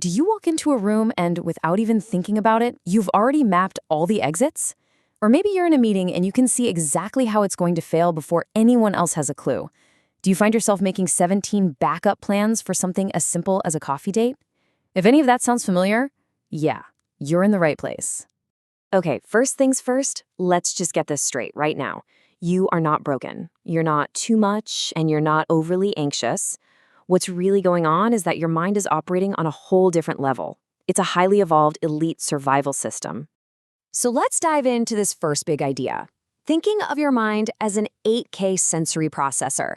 Do you walk into a room and, without even thinking about it, you've already mapped all the exits? Or maybe you're in a meeting and you can see exactly how it's going to fail before anyone else has a clue. Do you find yourself making 17 backup plans for something as simple as a coffee date? If any of that sounds familiar, yeah, you're in the right place. Okay, first things first, let's just get this straight right now. You are not broken. You're not too much, and you're not overly anxious. What's really going on is that your mind is operating on a whole different level. It's a highly evolved elite survival system. So let's dive into this first big idea. Thinking of your mind as an 8K sensory processor.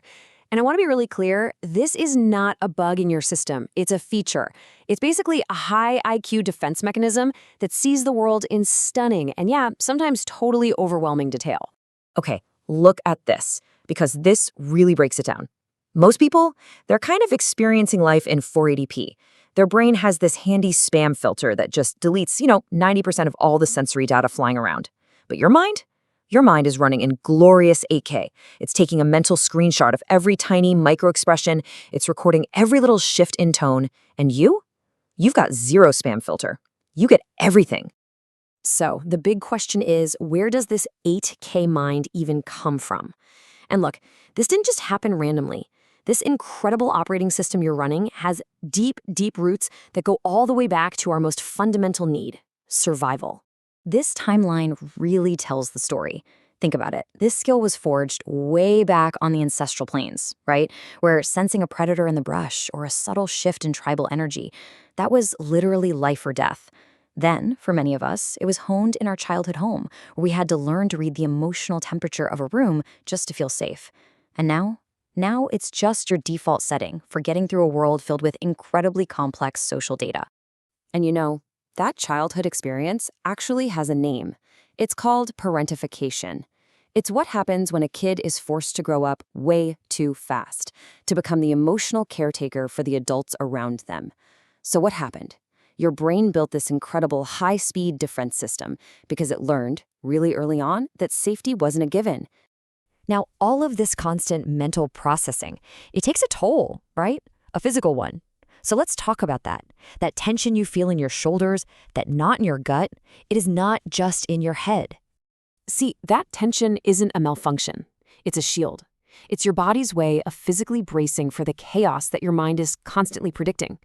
And I want to be really clear, this is not a bug in your system. It's a feature. It's basically a high IQ defense mechanism that sees the world in stunning and, yeah, sometimes totally overwhelming detail. Okay, look at this, because this really breaks it down. Most people, they're kind of experiencing life in 480p. Their brain has this handy spam filter that just deletes, 90% of all the sensory data flying around. But your mind? Your mind is running in glorious 8K. It's taking a mental screenshot of every tiny micro-expression. It's recording every little shift in tone. And you've got zero spam filter. You get everything. So the big question is, where does this 8K mind even come from? And look, this didn't just happen randomly. This incredible operating system you're running has deep, deep roots that go all the way back to our most fundamental need, survival. This timeline really tells the story. Think about it. This skill was forged way back on the ancestral plains, right? Where sensing a predator in the brush or a subtle shift in tribal energy, that was literally life or death. Then, for many of us, it was honed in our childhood home, where we had to learn to read the emotional temperature of a room just to feel safe. And now it's just your default setting for getting through a world filled with incredibly complex social data. And that childhood experience actually has a name. It's called parentification. It's what happens when a kid is forced to grow up way too fast, to become the emotional caretaker for the adults around them. So what happened? Your brain built this incredible high-speed defense system because it learned, really early on, that safety wasn't a given. Now, all of this constant mental processing, it takes a toll, right? A physical one. So let's talk about that. That tension you feel in your shoulders, that knot in your gut, it is not just in your head. See, that tension isn't a malfunction. It's a shield. It's your body's way of physically bracing for the chaos that your mind is constantly predicting.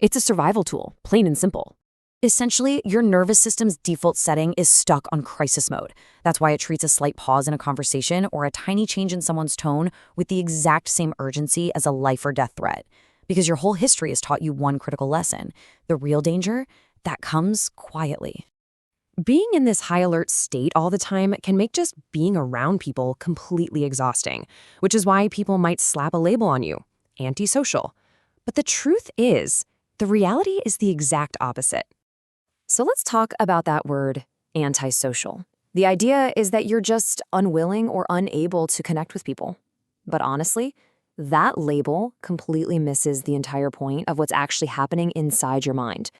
It's a survival tool, plain and simple. Essentially, your nervous system's default setting is stuck on crisis mode. That's why it treats a slight pause in a conversation or a tiny change in someone's tone with the exact same urgency as a life or death threat. Because your whole history has taught you one critical lesson. The real danger, that comes quietly. Being in this high alert state all the time can make just being around people completely exhausting, which is why people might slap a label on you, antisocial. But the truth is, the reality is the exact opposite. So let's talk about that word, antisocial. The idea is that you're just unwilling or unable to connect with people. But honestly, that label completely misses the entire point of what's actually happening inside your mind.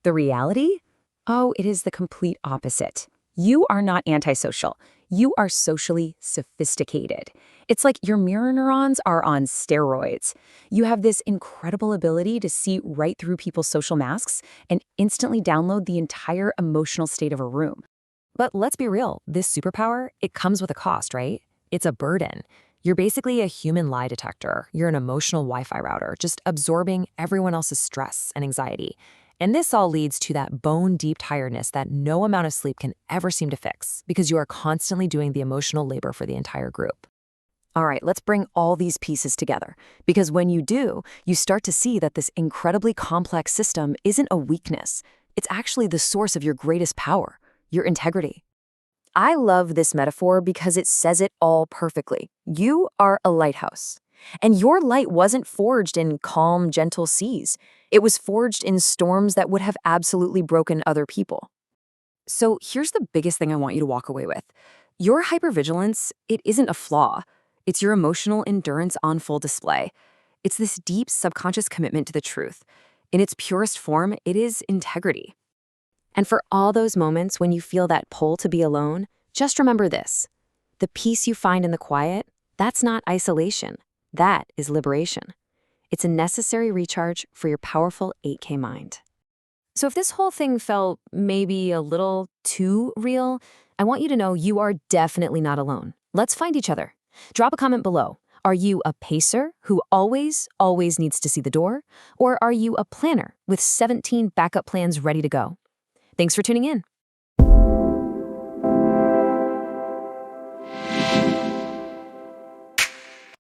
The reality? Oh, it is the complete opposite. You are not antisocial. You are socially sophisticated. It's like your mirror neurons are on steroids. You have this incredible ability to see right through people's social masks and instantly download the entire emotional state of a room. But let's be real, this superpower, it comes with a cost, right? It's a burden. You're basically a human lie detector. You're an emotional Wi-Fi router, just absorbing everyone else's stress and anxiety. And this all leads to that bone-deep tiredness that no amount of sleep can ever seem to fix, because you are constantly doing the emotional labor for the entire group. All right, let's bring all these pieces together, because when you do, you start to see that this incredibly complex system isn't a weakness. It's actually the source of your greatest power, your integrity. I love this metaphor because it says it all perfectly. You are a lighthouse. And your light wasn't forged in calm, gentle seas. It was forged in storms that would have absolutely broken other people. So here's the biggest thing I want you to walk away with. Your hypervigilance, it isn't a flaw. It's your emotional endurance on full display. It's this deep subconscious commitment to the truth. In its purest form, it is integrity. And for all those moments when you feel that pull to be alone, just remember this. The peace you find in the quiet, that's not isolation. That is liberation. It's a necessary recharge for your powerful 8K mind. So if this whole thing felt maybe a little too real, I want you to know you are definitely not alone. Let's find each other. Drop a comment below. Are you a pacer who always needs to see the door? Or are you a planner with 17 backup plans ready to go? Thanks for tuning in.